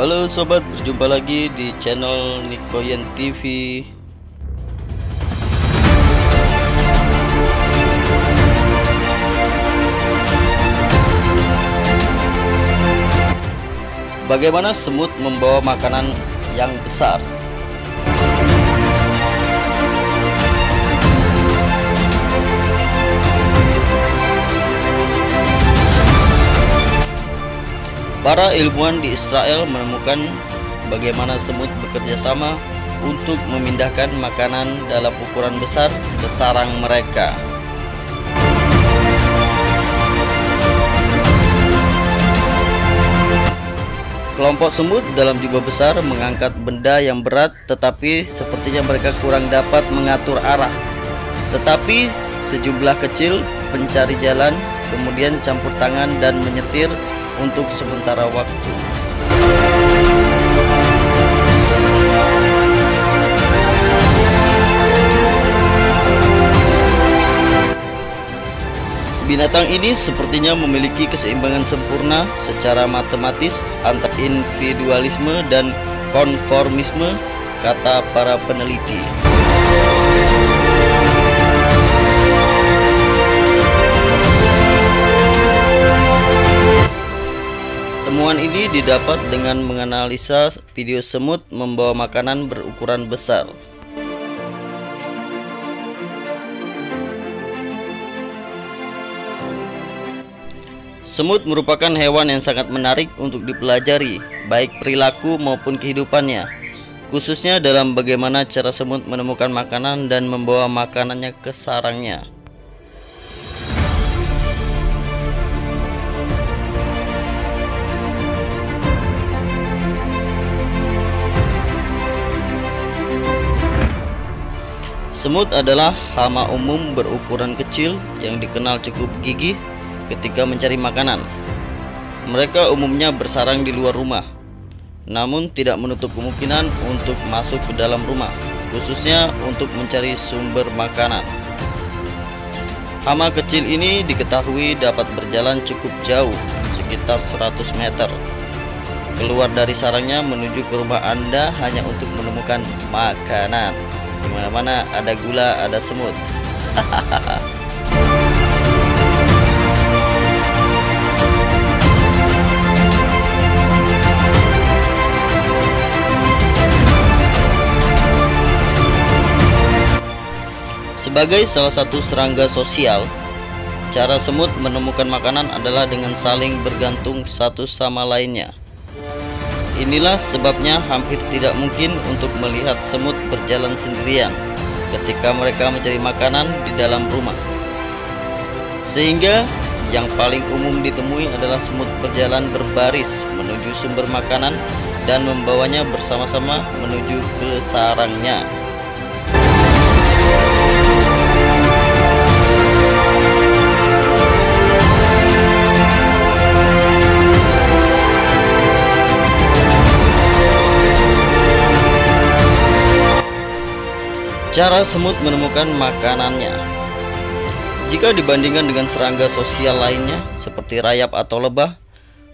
Halo sobat, berjumpa lagi di channel Nikoyen TV. Bagaimana semut membawa makanan yang besar? Para ilmuwan di Israel menemukan bagaimana semut bekerja sama untuk memindahkan makanan dalam ukuran besar ke sarang mereka. Kelompok semut dalam jumlah besar mengangkat benda yang berat, tetapi sepertinya mereka kurang dapat mengatur arah. Tetapi sejumlah kecil pencari jalan kemudian campur tangan dan menyetir untuk sementara waktu. Binatang ini sepertinya memiliki keseimbangan sempurna secara matematis antara individualisme dan konformisme, kata para peneliti. Temuan ini didapat dengan menganalisa video semut membawa makanan berukuran besar. Semut merupakan hewan yang sangat menarik untuk dipelajari, baik perilaku maupun kehidupannya, khususnya dalam bagaimana cara semut menemukan makanan dan membawa makanannya ke sarangnya. Semut adalah hama umum berukuran kecil yang dikenal cukup gigih ketika mencari makanan. Mereka umumnya bersarang di luar rumah, namun tidak menutup kemungkinan untuk masuk ke dalam rumah, khususnya untuk mencari sumber makanan. Hama kecil ini diketahui dapat berjalan cukup jauh, sekitar 100 meter, keluar dari sarangnya menuju ke rumah Anda hanya untuk menemukan makanan. Di mana-mana ada gula, ada semut. Sebagai salah satu serangga sosial, cara semut menemukan makanan adalah dengan saling bergantung satu sama lainnya. Inilah sebabnya hampir tidak mungkin untuk melihat semut berjalan sendirian ketika mereka mencari makanan di dalam rumah. Sehingga yang paling umum ditemui adalah semut berjalan berbaris menuju sumber makanan dan membawanya bersama-sama menuju ke sarangnya. Cara semut menemukan makanannya. Jika dibandingkan dengan serangga sosial lainnya seperti rayap atau lebah,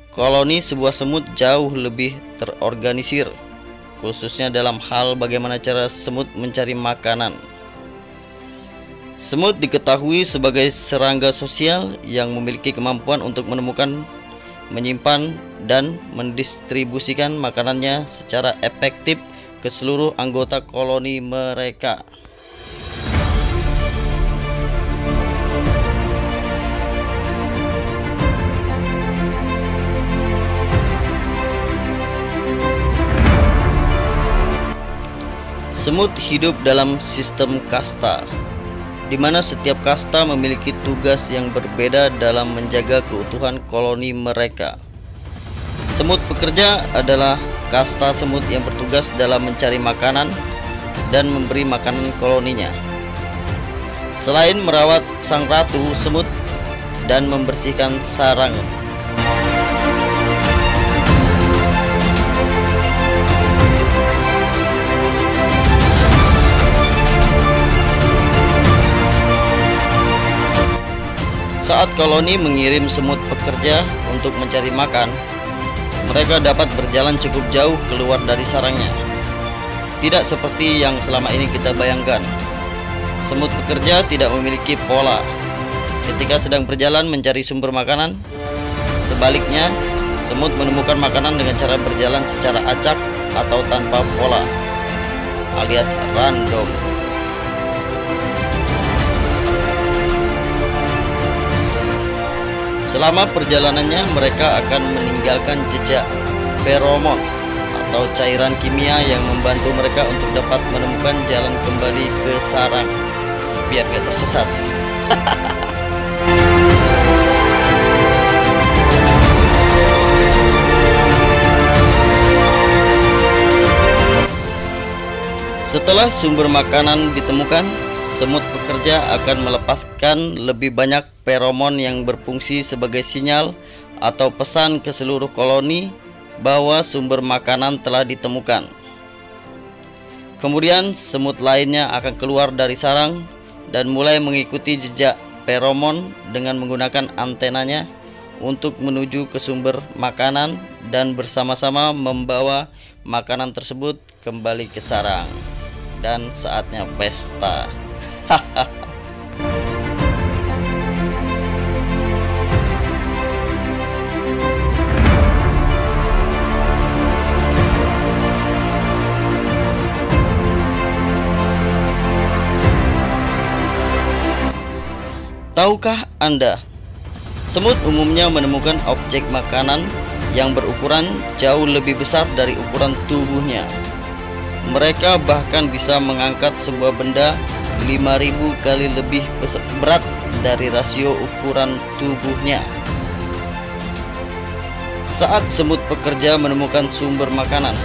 koloni sebuah semut jauh lebih terorganisir, khususnya dalam hal bagaimana cara semut mencari makanan. Semut diketahui sebagai serangga sosial yang memiliki kemampuan untuk menemukan, menyimpan, dan mendistribusikan makanannya secara efektif ke seluruh anggota koloni mereka. Semut hidup dalam sistem kasta, di mana setiap kasta memiliki tugas yang berbeda dalam menjaga keutuhan koloni mereka. Semut pekerja adalah kasta semut yang bertugas dalam mencari makanan dan memberi makanan koloninya. Selain merawat sang ratu semut dan membersihkan sarang, saat koloni mengirim semut pekerja untuk mencari makan, mereka dapat berjalan cukup jauh keluar dari sarangnya. Tidak seperti yang selama ini kita bayangkan. Semut pekerja tidak memiliki pola ketika sedang berjalan mencari sumber makanan. Sebaliknya, semut menemukan makanan dengan cara berjalan secara acak atau tanpa pola, alias random. Selama perjalanannya, mereka akan meninggalkan jejak feromon atau cairan kimia yang membantu mereka untuk dapat menemukan jalan kembali ke sarang biar gak tersesat. Setelah sumber makanan ditemukan, semut pekerja akan melepaskan lebih banyak feromon yang berfungsi sebagai sinyal atau pesan ke seluruh koloni bahwa sumber makanan telah ditemukan. Kemudian semut lainnya akan keluar dari sarang dan mulai mengikuti jejak feromon dengan menggunakan antenanya untuk menuju ke sumber makanan dan bersama-sama membawa makanan tersebut kembali ke sarang. Dan saatnya pesta. Tahukah Anda, semut umumnya menemukan objek makanan yang berukuran jauh lebih besar dari ukuran tubuhnya. Mereka bahkan bisa mengangkat sebuah benda 5.000 kali lebih berat dari rasio ukuran tubuhnya. Saat semut pekerja menemukan sumber makanan,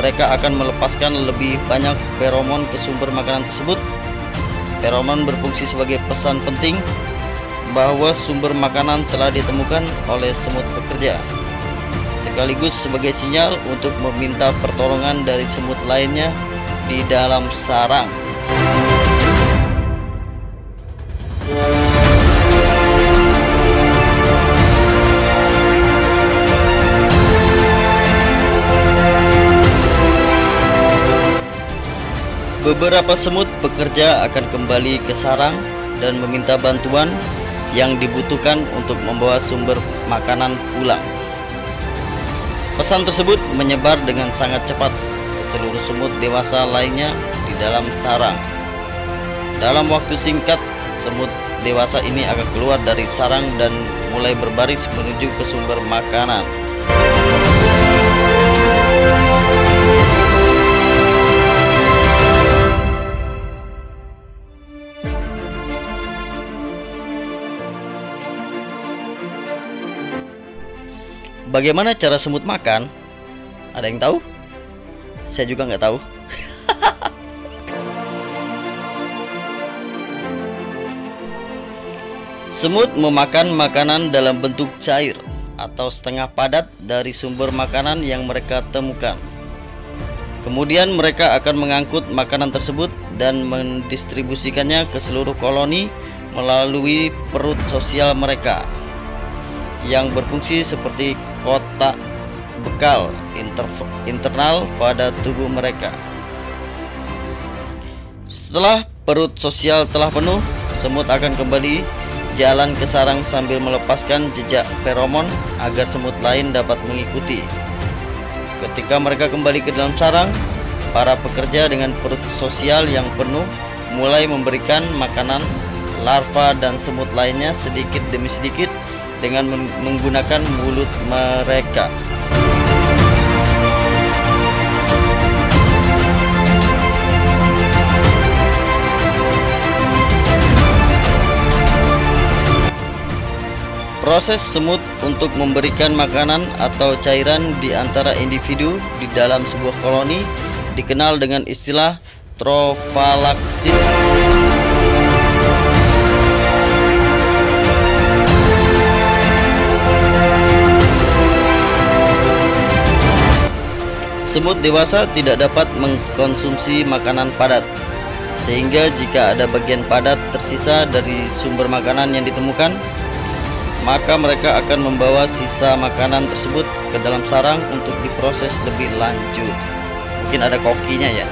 mereka akan melepaskan lebih banyak feromon ke sumber makanan tersebut. Feromon berfungsi sebagai pesan penting bahwa sumber makanan telah ditemukan oleh semut pekerja, sekaligus sebagai sinyal untuk meminta pertolongan dari semut lainnya di dalam sarang. Beberapa semut pekerja akan kembali ke sarang dan meminta bantuan yang dibutuhkan untuk membawa sumber makanan pulang. Pesan tersebut menyebar dengan sangat cepat ke seluruh semut dewasa lainnya di dalam sarang. Dalam waktu singkat, semut dewasa ini akan keluar dari sarang dan mulai berbaris menuju ke sumber makanan. Bagaimana cara semut makan? Ada yang tahu? Saya juga nggak tahu. Semut memakan makanan dalam bentuk cair atau setengah padat dari sumber makanan yang mereka temukan. Kemudian mereka akan mengangkut makanan tersebut dan mendistribusikannya ke seluruh koloni melalui perut sosial mereka yang berfungsi seperti kotak bekal internal pada tubuh mereka. Setelah perut sosial telah penuh, semut akan kembali jalan ke sarang sambil melepaskan jejak feromon agar semut lain dapat mengikuti. Ketika mereka kembali ke dalam sarang, para pekerja dengan perut sosial yang penuh mulai memberikan makanan larva dan semut lainnya sedikit demi sedikit dengan menggunakan mulut mereka. Proses semut untuk memberikan makanan atau cairan di antara individu di dalam sebuah koloni dikenal dengan istilah trofalaksin. Semut dewasa tidak dapat mengkonsumsi makanan padat, sehingga jika ada bagian padat tersisa dari sumber makanan yang ditemukan, maka mereka akan membawa sisa makanan tersebut ke dalam sarang untuk diproses lebih lanjut. Mungkin ada kokinya ya.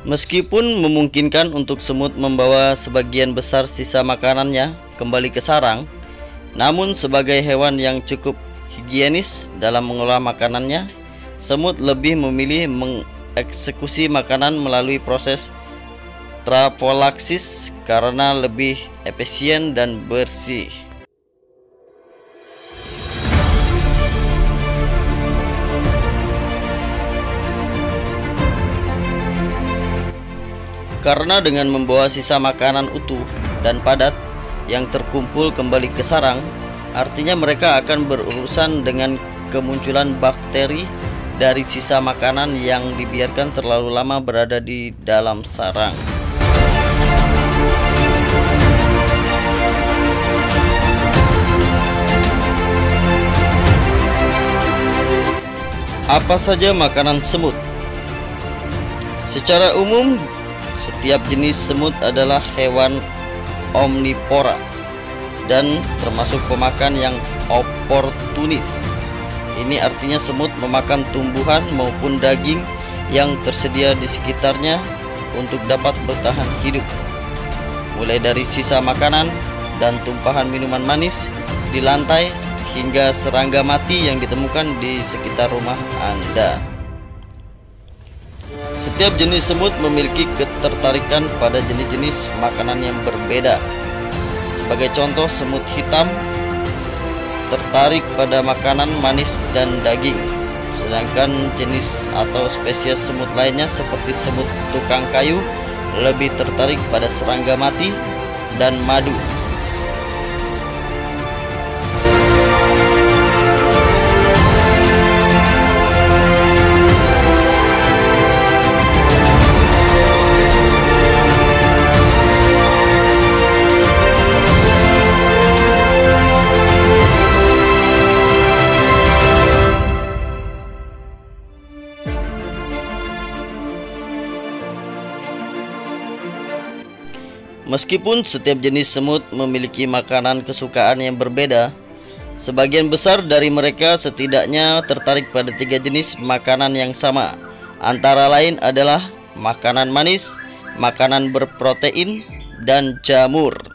Meskipun memungkinkan untuk semut membawa sebagian besar sisa makanannya kembali ke sarang, namun sebagai hewan yang cukup higienis dalam mengolah makanannya, semut lebih memilih mengeksekusi makanan melalui proses trapolaksis karena lebih efisien dan bersih. Karena dengan membawa sisa makanan utuh dan padat yang terkumpul kembali ke sarang, artinya mereka akan berurusan dengan kemunculan bakteri dari sisa makanan yang dibiarkan terlalu lama berada di dalam sarang. Apa saja makanan semut? Secara umum, setiap jenis semut adalah hewan omnivora dan termasuk pemakan yang oportunis. Ini artinya semut memakan tumbuhan maupun daging yang tersedia di sekitarnya untuk dapat bertahan hidup, mulai dari sisa makanan dan tumpahan minuman manis di lantai hingga serangga mati yang ditemukan di sekitar rumah Anda. Setiap jenis semut memiliki ketertarikan pada jenis-jenis makanan yang berbeda. Sebagai contoh, semut hitam tertarik pada makanan manis dan daging, sedangkan jenis atau spesies semut lainnya seperti semut tukang kayu lebih tertarik pada serangga mati dan madu. Meskipun setiap jenis semut memiliki makanan kesukaan yang berbeda, sebagian besar dari mereka setidaknya tertarik pada 3 jenis makanan yang sama. Antara lain adalah makanan manis, makanan berprotein, dan jamur.